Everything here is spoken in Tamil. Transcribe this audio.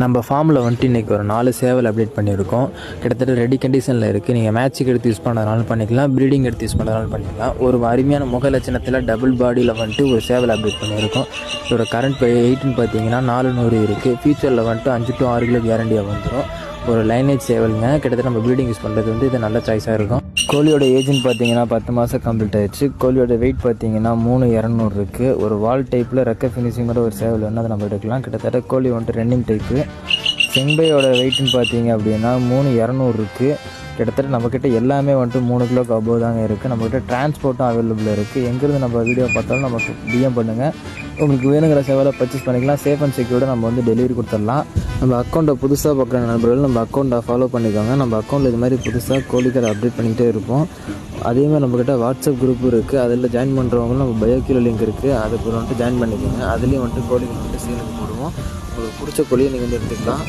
நம்ம ஃபார்மில் வந்துட்டு இன்றைக்கி ஒரு 4 சேவல் அப்டேட் பண்ணியிருக்கோம். கிட்டத்தட்ட ரெடி கண்டிஷனில் இருக்குது. நீங்கள் மேட்ச்சுக்கு எடுத்து யூஸ் பண்ணுறதுனாலும் பண்ணிக்கலாம், ப்ரீடிங் எடுத்து யூஸ் பண்ணுறதுனாலும் பண்ணிக்கலாம். ஒரு அருமையான முக லட்சணத்தில் டபுள் பாடியில் வந்துட்டு ஒரு சேவல் அப்டேட் பண்ணியிருக்கோம். இதோட கரண்ட் வெயிட்னு பார்த்தீங்கன்னா 400 இருக்குது. ஃபியூச்சரில் வந்துட்டு 5 to 6 கிலோ கேரண்டியாக வந்துடும். ஒரு லைனேஜ் சேவலுங்க. கிட்டத்தட்ட நம்ம ப்ரீடிங் யூஸ் பண்ணுறது வந்து இது நல்ல சாய்ஸாக இருக்கும். கோழியோட ஏஜ்னு பார்த்தீங்கன்னா 10 மாதம் கம்ப்ளீட் ஆயிடுச்சு. கோழியோட வெயிட் பார்த்தீங்கன்னா 3200 இருக்குது. ஒரு வால் டைப்பில் ரெக்க ஃபினிஷிங்கோட ஒரு சேவல் வந்து அதை நம்ம எடுக்கலாம். கிட்டத்தட்ட கோழி வந்துட்டு ரன்னிங் டைப்பு. செம்பையோட வெயிட்னு பார்த்தீங்க அப்படின்னா 3200 இருக்குது. கிட்டத்தட்ட நம்மக்கிட்ட எல்லாமே வந்துட்டு 3 கிலோக்கு அபோவ் தாங்க இருக்குது. நம்மக்கிட்ட டிரான்ஸ்போர்ட்டும் அவைலபிள் இருக்குது. எங்கேருந்து நம்ம வீடியோ பார்த்தாலும் நமக்கு டிஎம் பண்ணுங்கள். உங்களுக்கு வேணுங்கிற சேவலை பர்ச்சேஸ் பண்ணிக்கலாம். சேஃப் அண்ட் செக்யூர்டாக நம்ம வந்து டெலிவரி கொடுத்துடலாம். நம்ம அக்கௌண்ட்டை புதுசாக பார்க்குற நண்பர்கள் நம்ம அக்கௌண்ட்டை ஃபாலோ பண்ணிக்கோங்க. நம்ம அக்கௌண்ட்டில் இது மாதிரி புதுசாக கோழிக்கடை அப்டேட் பண்ணிக்கிட்டே இருப்போம். அதேமாதிரி நம்மக்கிட்ட வாட்ஸ்அப் குரூப் இருக்குது. அதில் ஜாயின் பண்ணுறவங்களும் நம்ம பயோக்கில் லிங்க் இருக்குது. அதுக்கு வந்துட்டு ஜாயின் பண்ணிக்கோங்க. அதுலேயும் வந்துட்டு கோழிகள் வந்துட்டு சேலுக்கு போடுவோம். உங்களுக்கு பிடிச்ச கோழியை நீங்கள் வந்து எடுத்துக்கலாம்.